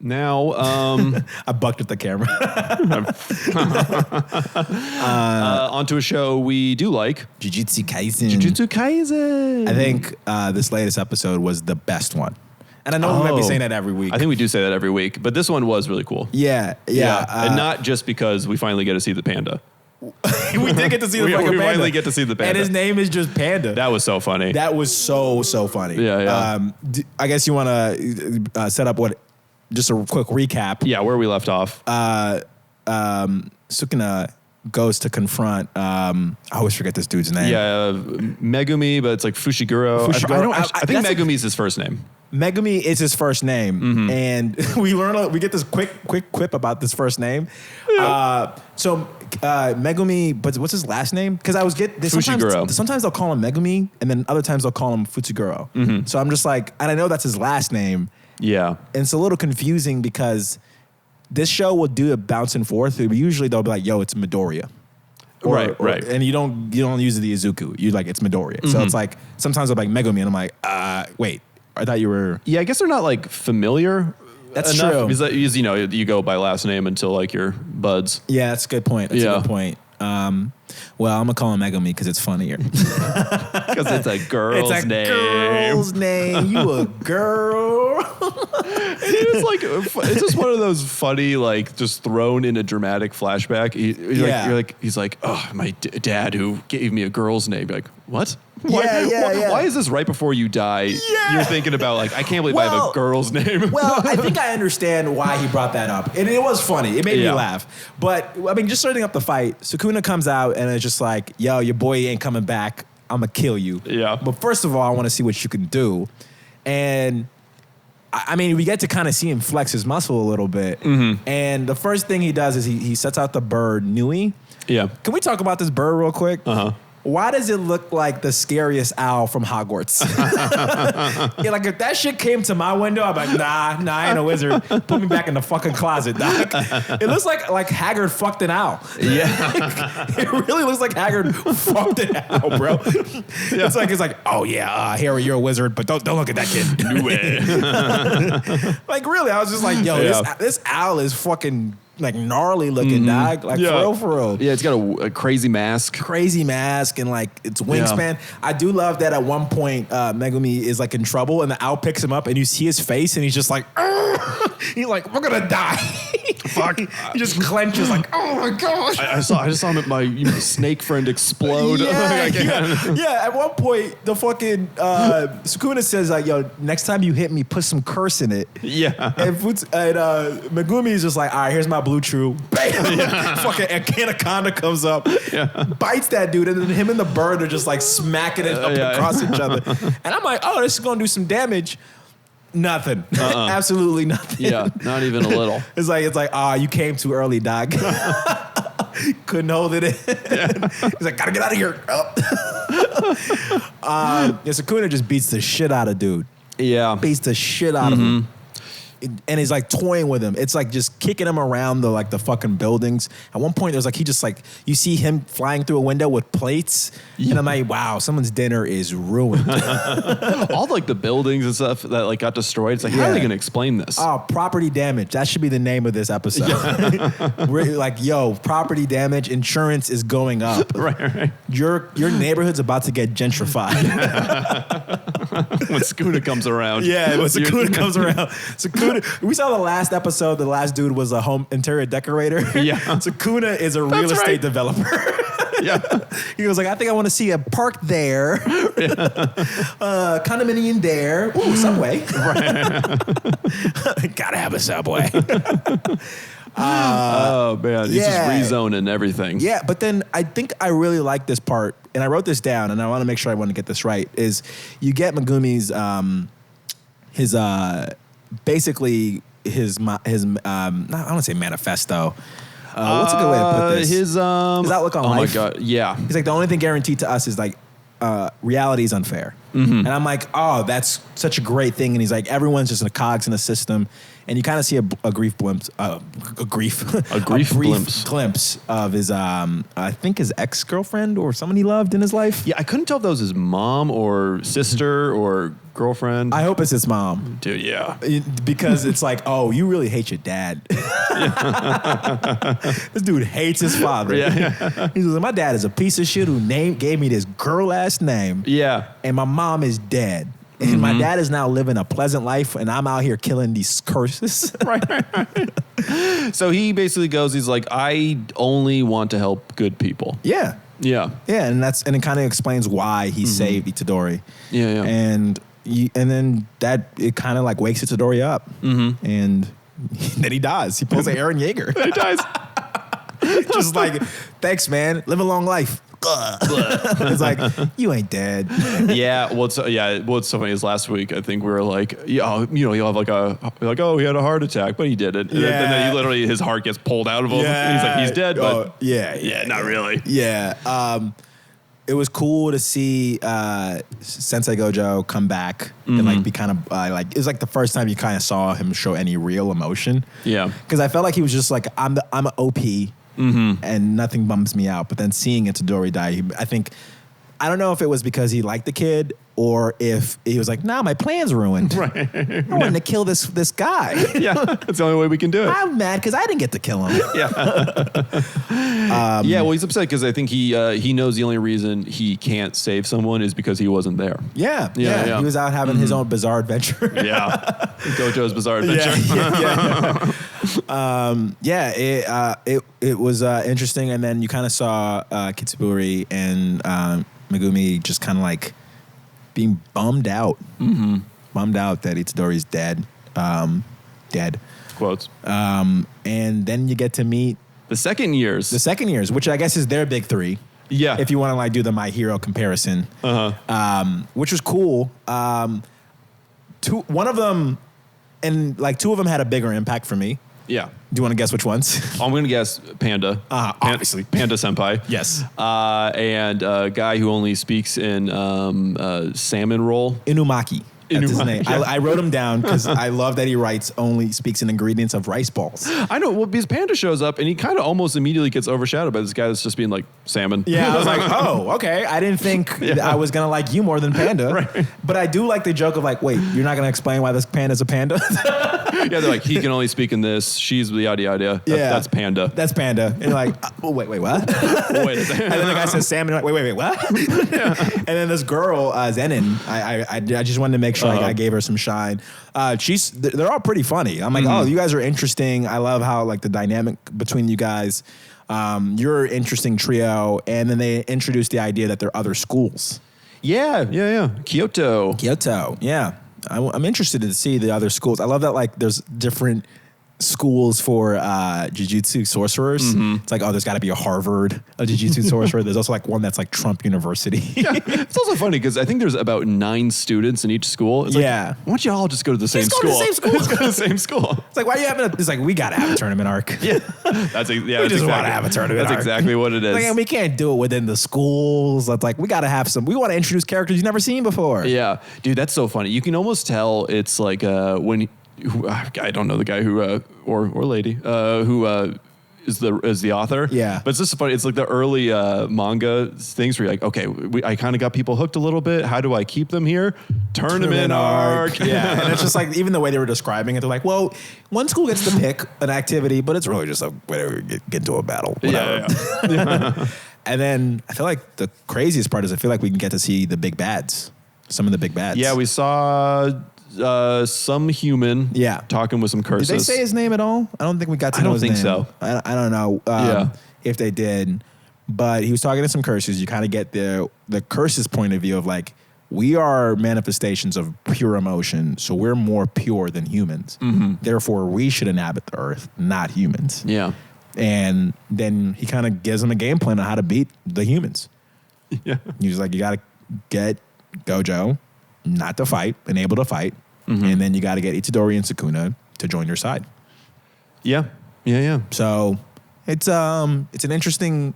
Now, I bucked at the camera. onto a show we do like. Jujutsu Kaisen. Jujutsu Kaisen. I think this latest episode was the best one. And I know we might be saying that every week. I think we do say that every week, but this one was really cool. Yeah. And not just because we finally get to see the panda. We did get to see the fucking panda. We finally get to see the panda. And his name is just Panda. That was so funny. That was so funny. Yeah. I guess you want to set up just a quick recap. Yeah, where we left off. Sukuna goes to confront, I always forget this dude's name. Yeah, Megumi, but it's like Fushiguro. I think Megumi's his first name. Megumi is his first name, and we get this quick quip about this first name. So Megumi, but what's his last name? Because Fushiguro. Sometimes they'll call him Megumi, and then other times they'll call him Futsuguro. So I'm just like, and I know that's his last name. Yeah, and it's a little confusing because this show will do a bounce and forth. But usually they'll be like, "Yo, it's Midoriya." Right. And you don't use the Izuku. You like it's Midoriya. So it's like sometimes I'm like Megumi, and I'm like, wait. I thought you were... Yeah, I guess they're not, like, familiar. That's enough. true. Because, you know, you go by last name until, like, you're buds. Yeah, that's a good point. Well, I'm going to call him Megumi because it's funnier. Because it's a girl's name. It's a girl's name. You a girl. It's just one of those funny, like, just thrown in a dramatic flashback. He's like, oh, my dad who gave me a girl's name. You're like, what? Why is this right before you die? Yeah. You're thinking about like, I can't believe I have a girl's name. Well, I think I understand why he brought that up. And it was funny. It made me laugh. But I mean, just starting up the fight, Sukuna comes out and it's just like, yo, your boy ain't coming back. I'm going to kill you. Yeah. But first of all, I want to see what you can do. And I mean, we get to kind of see him flex his muscle a little bit. And the first thing he does is he sets out the bird, Nui. Yeah. Can we talk about this bird real quick? Uh-huh. Why does it look like the scariest owl from Hogwarts? Like if that shit came to my window, I'm like, nah, I ain't a wizard. Put me back in the fucking closet, doc. It looks like Haggard fucked an owl. Yeah. It really looks like Haggard fucked an owl, bro. Yeah. It's like, oh yeah, Harry, you're a wizard, but don't look at that kid. No way. Like really, I was just like, yo, this owl is fucking like gnarly looking, dog. Like for real. Yeah, it's got a crazy mask. And like its wingspan. I do love that at one point Megumi is like in trouble and the owl picks him up and you see his face and he's just like, he's like, we're gonna die. Fuck. He just clenches like, oh my gosh. I just saw my snake friend explode. Yeah, at one point the fucking Sukuna says like, yo, next time you hit me, put some curse in it. Yeah. And Megumi is just like, all right, here's my blue true. Bam! Fucking Anaconda comes up, bites that dude, and then him and the bird are just like smacking it up across each other. And I'm like, oh, this is gonna do some damage. Nothing. Absolutely nothing. Yeah, not even a little. It's like, you came too early, dog. Couldn't hold it in. He's like, gotta get out of here. Sukuna just beats the shit out of dude. Yeah. Beats the shit out of him. And he's like toying with him. It's like just kicking him around the fucking buildings. At one point, there's like you see him flying through a window with plates, and I'm like, wow, someone's dinner is ruined. All like the buildings and stuff that like got destroyed. It's like, how are they gonna explain this? Oh, property damage. That should be the name of this episode. We're like, yo, property damage insurance is going up. Right. Your neighborhood's about to get gentrified. When Sukuna comes around. Yeah, when Sukuna comes around. Sukuna. We saw the last episode. The last dude was a home interior decorator. Yeah. Sukuna is a real estate developer. Yeah. He was like, I think I want to see a park there. Condominium there. Ooh, Subway. Right. Gotta have a Subway. Oh, man. He's just rezoning everything. Yeah, but then I think I really like this part, and I wrote this down, and I want to make sure I want to get this right, is you get Megumi's, basically his I don't want to say manifesto. What's a good way to put this? His outlook on life. Oh my God, yeah. He's like, the only thing guaranteed to us is like reality is unfair. And I'm like, oh, that's such a great thing. And he's like, everyone's just a cogs in the system. And you kind of see a brief glimpse of his, I think his ex-girlfriend or someone he loved in his life. Yeah, I couldn't tell if that was his mom or sister or girlfriend. I hope it's his mom. Dude, yeah. Because it's like, oh, you really hate your dad. This dude hates his father. Yeah. He's like, my dad is a piece of shit who gave me this girl-ass name. Yeah. And my mom is dead. And my dad is now living a pleasant life, and I'm out here killing these curses. Right. So he basically goes, he's like, I only want to help good people. Yeah. Yeah. Yeah, and it kind of explains why he saved Itadori. Yeah. And then it kind of like wakes Itadori up. And then he dies. He pulls an Eren Yeager. He dies. Just like, thanks, man. Like a life. It's like, you ain't dead. Yeah. What's so funny is last week I think we were like, yeah, he'll have oh, he had a heart attack, but he didn't. And then he literally, his heart gets pulled out of him. Yeah. And he's like, he's dead, but not really. Yeah. It was cool to see Sensei Gojo come back and like be kind of it was like the first time you kind of saw him show any real emotion. Yeah. Because I felt like he was just like, I'm an OP. And nothing bums me out. But then seeing Itadori die, I don't know if it was because he liked the kid or if he was like, nah, my plan's ruined. Right. I wanted to kill this guy. Yeah, that's the only way we can do it. I'm mad because I didn't get to kill him. Yeah. Well, he's upset because I think he knows the only reason he can't save someone is because he wasn't there. Yeah. He was out having his own bizarre adventure. Yeah. Gojo's bizarre adventure. It was interesting. And then you kind of saw Kitsuburi and Megumi just kind of like being bummed out. Bummed out that Itadori's dead. Dead. Quotes. And then you get to meet the second years, which I guess is their big three. Yeah. If you want to like do the My Hero comparison. Which was cool. One of them and like two of them had a bigger impact for me. Yeah. Do you want to guess which ones? I'm going to guess Panda. Obviously. Panda Senpai. Yes. And a guy who only speaks in salmon roll. Inumaki. That's his name. Yeah. I wrote him down because I love that he speaks in ingredients of rice balls. I know. Well, because Panda shows up and he kind of almost immediately gets overshadowed by this guy that's just being like salmon. Yeah, I was like, oh, okay. I didn't think I was going to like you more than Panda. Right. But I do like the joke of like, wait, you're not going to explain why this panda's a panda? Yeah, they're like, he can only speak in this. She's the yada yada. That's Panda. That's Panda. And you're like, wait, what? Wait a second. And then the guy says salmon. Like, wait, what? Yeah. And then this girl, Zenin, I just wanted to make sure I gave her some shine. They're all pretty funny. I'm like, oh, you guys are interesting. I love how like the dynamic between you guys. You're an interesting trio. And then they introduced the idea that there are other schools. Yeah. Kyoto. Yeah. I'm interested to see the other schools. I love that like there's different schools for Jujutsu sorcerers. It's like, oh, there's got to be a Harvard, a Jujutsu sorcerer. There's also like one that's like Trump University. It's also funny because I think there's about 9 students in each school. It's like, why don't you all just go to the same school? Let's go to the same school. It's like, why are you having it's like, we got to have a tournament arc. We just want to have a tournament arc. That's exactly what it is. Like, and we can't do it within the schools. It's like, we got to have we want to introduce characters you've never seen before. Yeah. Dude, that's so funny. You can almost tell it's like when... I don't know the guy who or lady who is the author. Yeah, but it's just funny. It's like the early manga things where you're like, okay, I kind of got people hooked a little bit. How do I keep them here? Tournament arc. Yeah, and it's just like even the way they were describing it, they're like, well, one school gets to pick an activity, but it's really just like whatever, get into a battle. Whatever. Yeah. And then I feel like the craziest part is I feel like we can get to see the big bads, some of the big bads. Yeah, we saw. Some human talking with some curses. Did they say his name at all? I don't think we got to know his name. I don't think so. I don't know if they did. But he was talking to some curses. You kind of get the curses point of view of like, we are manifestations of pure emotion, so we're more pure than humans. Therefore, we should inhabit the earth, not humans. Yeah. And then he kind of gives them a game plan on how to beat the humans. Yeah. He's like, you got to get Gojo not to fight and able to fight. And then you got to get Itadori and Sukuna to join your side. Yeah. So it's an interesting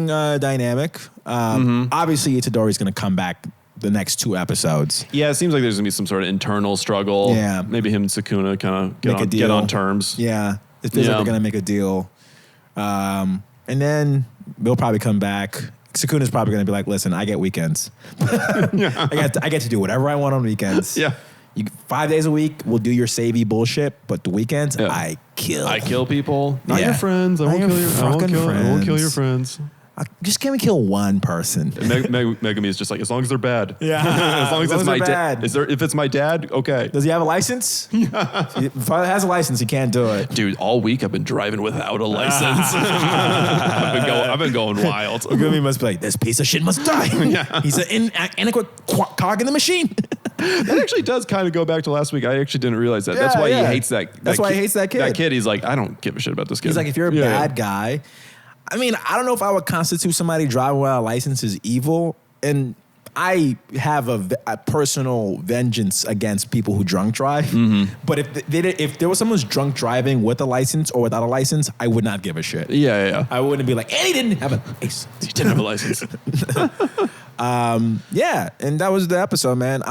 dynamic. Obviously Itadori's going to come back the next 2 episodes. Yeah, it seems like there's gonna be some sort of internal struggle. Yeah. Maybe him and Sukuna kind of get on terms. Yeah. It feels like they're gonna make a deal. And then they'll probably come back. Sukuna's probably gonna be like, listen, I get weekends. I get to do whatever I want on weekends. Yeah. 5 days a week, we'll do your savvy bullshit, but the weekends, I kill people. Not your friends. I won't kill your friends. Just can we kill one person? Megumi is just like, as long as they're bad. Yeah. As long as it's my dad. If it's my dad, okay. Does he have a license? Yeah. If he has a license, he can't do it. Dude, all week I've been driving without a license. I've been going wild. Megumi must be like, this piece of shit must die. Yeah. He's an inadequate cog in the machine. That actually does kind of go back to last week. I actually didn't realize that. That's why he hates that. That's why he hates that kid. That kid, he's like, I don't give a shit about this kid. He's like, if you're a bad guy, I mean, I don't know if I would constitute somebody driving without a license as evil. And I have a personal vengeance against people who drunk drive. Mm-hmm. But if there was someone who's drunk driving with a license or without a license, I would not give a shit. Yeah. I wouldn't be like, and he didn't have a license. He didn't have a license. Yeah, and that was the episode, man.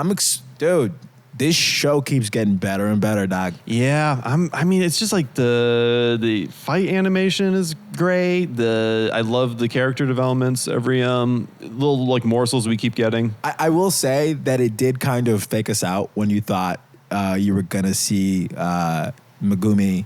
Dude, this show keeps getting better and better, dog. Yeah, I mean, it's just like the fight animation is great. I love the character developments. Every little like morsels we keep getting. I will say that it did kind of fake us out when you thought you were gonna see Megumi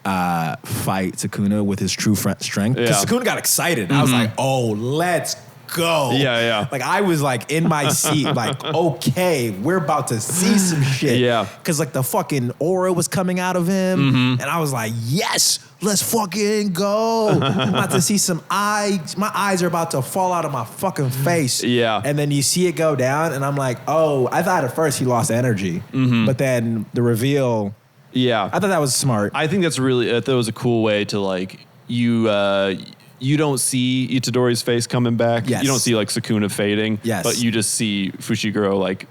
fight Sukuna with his true strength. Because Sukuna got excited. Mm-hmm. I was like, oh, let's go. Yeah. Like I was like in my seat, like, okay, we're about to see some shit. Yeah. Cause like the fucking aura was coming out of him. Mm-hmm. And I was like, yes, let's fucking go. I'm about to see some eyes. My eyes are about to fall out of my fucking face. Yeah. And then you see it go down and I'm like, oh, I thought at first he lost energy. Mm-hmm. But then the reveal. Yeah. I thought that was smart. I think that was a cool way to like, you don't see Itadori's face coming back. Yes. You don't see like Sukuna fading. Yes. But you just see Fushiguro like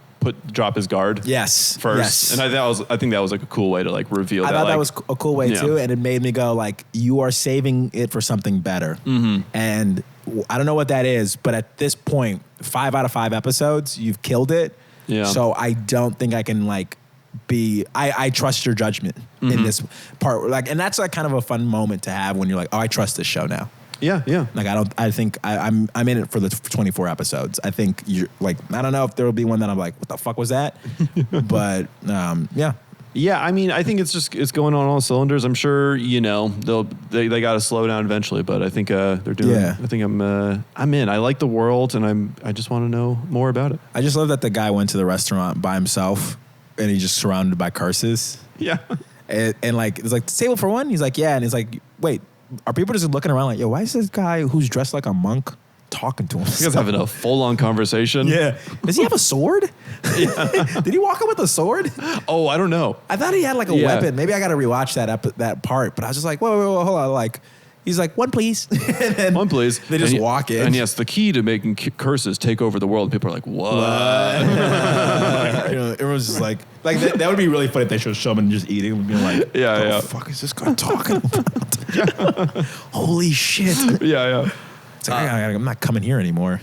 drop his guard. Yes. First. Yes. And I think that was like a cool way to like reveal that. I thought like, that was a cool way too. And it made me go like, you are saving it for something better. Mm-hmm. And I don't know what that is, but at this point, 5 out of 5 episodes, you've killed it. Yeah. So I don't think I can like I trust your judgment in this part. Like, and that's like kind of a fun moment to have when you're like, oh, I trust this show now. Yeah. Like I'm in it for the 24 episodes. I think you're like, I don't know if there will be one that I'm like, what the fuck was that? But yeah. Yeah, I mean, I think it's going on all cylinders. I'm sure, they got to slow down eventually, but I think they're doing. Yeah. I think I'm in. I like the world, and I just want to know more about it. I just love that the guy went to the restaurant by himself, and he's just surrounded by curses. Yeah. And like it's like table for one. He's like, yeah, and he's like, wait. Are people just looking around like, yo, why is this guy who's dressed like a monk talking to him? You guys having a full-on conversation? Yeah. Does he have a sword? Yeah. Did he walk in with a sword? Oh, I don't know. I thought he had like a weapon. Maybe I got to rewatch that part. But I was just like, whoa, hold on. Like, he's like, one please. And then one please. They just walk in. And yes, the key to making curses take over the world. And people are like, what? Everyone's just like that would be really funny if they show him just eating and being like, yeah. The fuck is this guy talking about? Holy shit. Yeah. It's like, I'm not coming here anymore.